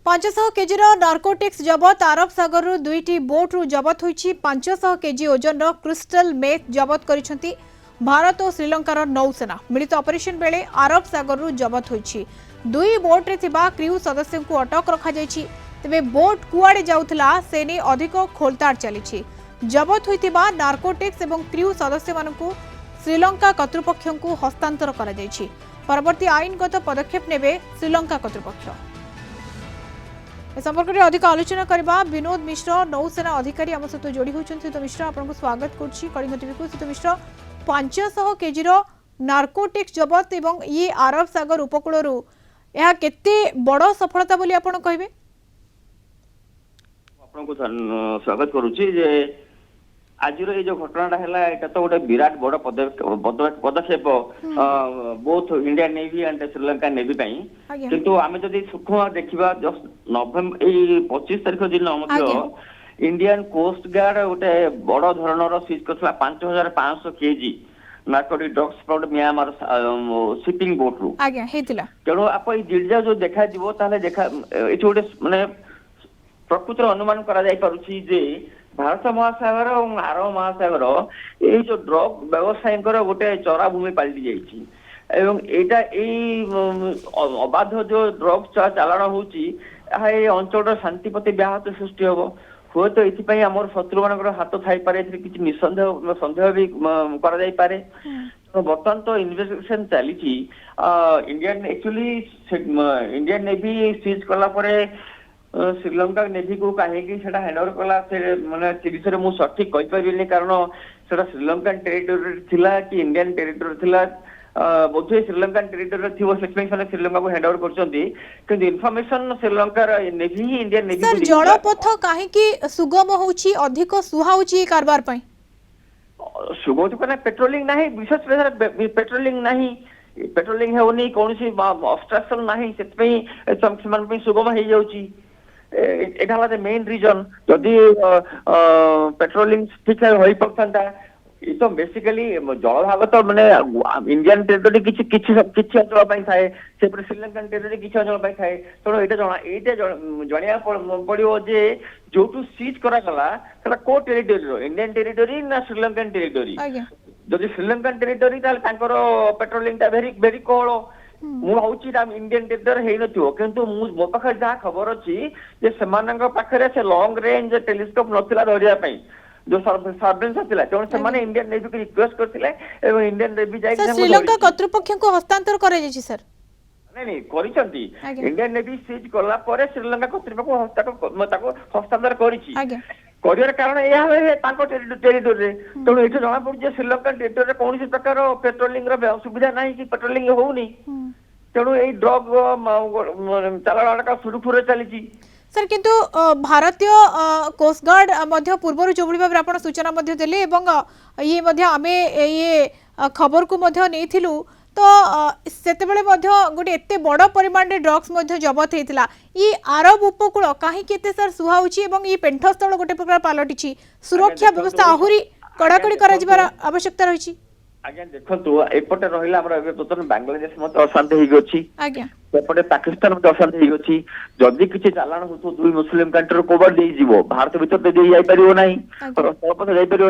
500 KG narcotics जबत अरब सागर दुईटी बोट्रु जबत होईछि 500 KG ओजन crystal meth जबत करिसेंति Bharat और श्रीलंकार नौसेना मिलित ऑपरेशन बेले अरब सागर जबत होईछि दुई बोट रे थिबा क्रू सदस्यों को अटक रखा जाइछि तेबे बोट कुआडे जाउथला सेने अधिक खोलताड़ चलिछि जबत होइतिबा नार्कोटिक्स एवं क्रू सदस्य मानकु श्रीलंका कर्तृपक्ष को हस्तांतर करा जाइछि परवर्ती आईनगत पदक्षेप नेबे श्रीलंका कर्तृपक्ष ए संपर्क में अधिक आलोचना करबा विनोद मिश्र नौसेना अधिकारी आम सहित जोड़ी होती तो मिश्र आपको स्वागत करुच्ची कलिंग टीवी को सहित मिश्र 500 केजी नार्कोटिक्स जबत एवं ये अरब सागर उपकूल यह केते बड़ सफलता बोली आपण कहबे आपनको स्वागत करुच्ची जे आज जो घटना है तो गोटे विराट बड़ पदक्षेप both Indian navy and Sri Lanka navy किंतु आम जदि सूक्ष्म देखा जस्ट नवेम्बर 25 तारीख दिन इंडियन कोस्ट गार्ड गोटे बड़ धरणर सीज कर 5500 KG narcotic drugs from Myanmar shipping boat रु तेणु आप जिडा जो देखा देखा गोटे माने प्रकृत अनुमान करा भारत महासागर और आरब महासागर ये जो ड्रग व्यवसायी गोटे चरा भूमि पलटि जाइए अबाध जो ड्रग्स चालाण होची अंचल शांति प्रति व्याहत सृष्टि हम हुए तो ये आम शत्रु मान हाथ थी पारे किसी निसंदेह सन्देह भी करे बर्तमान तो इन्वेस्टिगेशन चली इंडियन एक्चुअली इंडियन नेवी सीज कला श्रीलंका नेवी को कहीं हैंडओवर कला माने विषय मुझे सठिक कहीपरि कारण से श्रीलंकन टेरिटोरी थिला कि इंडियन टेरिटोरी थिला बोधे श्रीलंकन टेरिटोरी थी से श्रीलंका को हैंडओवर कर इनफॉरमेशन श्रीलंका नेवी ही इंडियन नेवी सर जलपथ कहीं सुगम होउची अधिक सुहा होउची कारबार पई सुगम तो कने पेट्रोलिंग नहीं विशेष पेट्रोलिंग नहीं पेट्रोलिंग होनी कौन सी ऑब्स्ट्रक्शन नहीं से सुगम हो जाउची एटा वाला मेन रीजन जदि पेट्रोलिंग ठीक हो पड़ता ये तो बेसिकली जल भाग तो माने इंडियन टेरिटोरी किछि अंचल थाए से श्रीलंकन टेरिटोरी किछि अंचल थाए तेणु ये जणिया पड़ो जे जो सीज करा को टेरिटोरी इंडियन टेरिटोरी ना श्रीलंकन टेरिटोरी जदि Sri Lankan territory patrolling very very कोहल मुझे इंडियन टेरिटोरी हो किंतु मो पाखे जहाँ खबर अच्छी जे पाखे से लॉन्ग रेंज टेलीस्कोप नथिला धरिया जो सर्वेलेंस थिला तेणु से इंडियन नेवी को रिक्वेस्ट करथिले एवं इंडियन नेवी जाई श्रीलंका कर्तृपक्ष को हस्तांतर करे जेछि सर नहीं करिसंती इंडियन नेवी सीज कला परे श्रीलंका कर्तृपक्ष हस्तांतर करिछि कर कारण यह टेरिटोरी तेणु ये जना पड़े श्रीलंकन टेरिटोरी कौन प्रकार पेट्रोलिंग सुविधा ना कि पेट्रोलिंग होनी तेणु ये ड्रग चलाण सुरखुर चली सर किंतु भारतीय कोस्ट गार्ड मध्य पूर्व जो भाव आप सूचना देले ये आमे ये खबर को नहीं तो सेतेबेले गोटे एते बड़ परिमाण रे ड्रग्स जबत होता ये अरब उपकूल कहीं सर सुहा होची ये पेंठस्थल गोटे प्रकार पलटि सुरक्षा व्यवस्था आहुरी कड़ाकड़ी कर आवश्यकता रही आज्ञा देखो एपटे रहा बर्तमान बांग्लादेश मत अशांति हो सेपटे पाकिस्तान मत अशांति हो जदि किसी चालाण हो दुई मुस्लिम कंट्री कोवर दे भारत भीतर दे जापर ना स्थलपथ जापर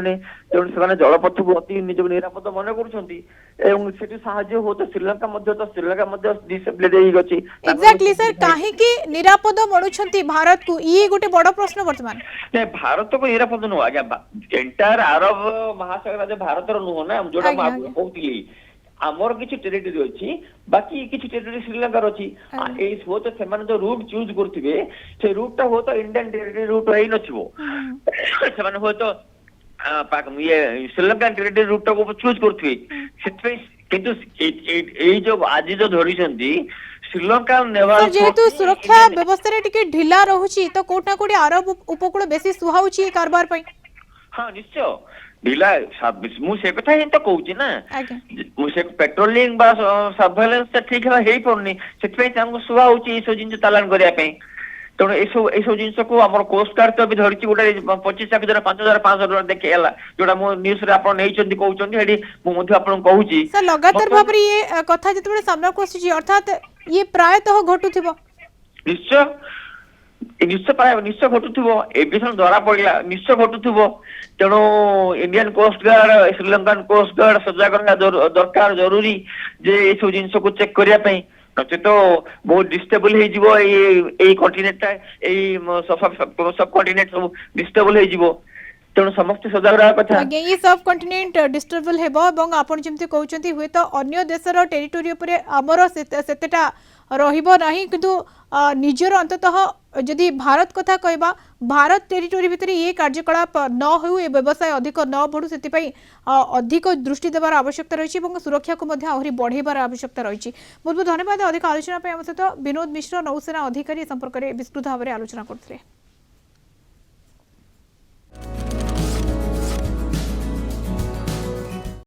तेणु से जलपथ को अति निज निरापद मन कर हो तो श्रीलंका डिसेबल्ड एग्जैक्टली सर काहे की निरापद मणुछंती भारत को ये गोटे बड़ प्रश्न वर्तमान नहीं भारत को निरापद नुह आज्ञा एंटायर अरब महासागर भारत नुह ना जोटा कहती आमर किसी टेरिटोरी अच्छी बाकी किसी टेरिटोरी श्रीलंका अच्छी हो तो से जो रूट चूज करथिबे से रूट हो तो इंडियन टेरिटोरी रूट रही नथिबो हो तो ये श्रीलंका टेरिटोरी रूट को चूज करथिबे किंतु जो आज जो धरिसंती श्रीलंका नेवाल जेहेतु सुरक्षा व्यवस्था टिके ढिला रहुची तो कोठा कोठी अरब उपकूल बेसी सुहाउची कारबार पई हां निश्चय ढिला मुझे कथा ही तो कहूँ ना मुझे पेट्रोलिंग सर्वेलेंस ठीक है पड़नी से सुहा हो जिन चालान करने तेणु ये जिन को आम कोस्ट गार्ड तो भी धरी गोटे 25 5500 देखे जोटा मो न्यूज रे आप नहीं कहते कहूँ लगातार भाव ये कथा जो सामना को अर्थात ये प्रायतः घटुथिबो निश्चय ନିଶ୍ଚୟ ଘଟୁଥିବ ଏବେ ସବୁ ଧରା ପଡିଲା ନିଶ୍ଚୟ ଘଟୁଥିବ ତେଣୁ Indian coast guard Sri Lankan coast guard ସଜାଗ ରହିବା ଦରକାର ଜରୁରୀ ଯେ ଏସବୁ ଜିନିଷକୁ ଚେକ୍ କରିବା ପାଇଁ ନଚେତ ବହୁତ ଡିଷ୍ଟେବଲ ହେଇଯିବ ଏଇ କଣ୍ଟିନେଣ୍ଟ ଟା ଏଇ ସବ କଣ୍ଟିନେଣ୍ଟ ସବୁ ଡିଷ୍ଟେବଲ ହେଇଯିବ ତେଣୁ ସମସ୍ତେ ସଜାଗ ରହିବା କଥା ଆଜ୍ଞା ये सब कॉन्टिनेंट डिस्टर्बल हेबो एवं आपण जेमति कहउचंती हुए तो अन्य देशर टेरिटोरी उपरे हमर सेतेटा रहिबो नाही किंतु निजर अंततः जदि भारत कथा कहबा भारत टेरिटोरी भितर ये कार्यकलाप न हो ए व्यवसाय अधिक न बढ़ू सेति पई अधिक दृष्टि देवार आवश्यकता रही और सुरक्षा को मध्य आहरी बढ़ेबार आवश्यकता रही बहुत बहुत धन्यवाद अधिक आलोचना पे हम सहित विनोद मिश्र नौसेना अधिकारी संपर्क में विस्तृत भाव में आलोचना करते।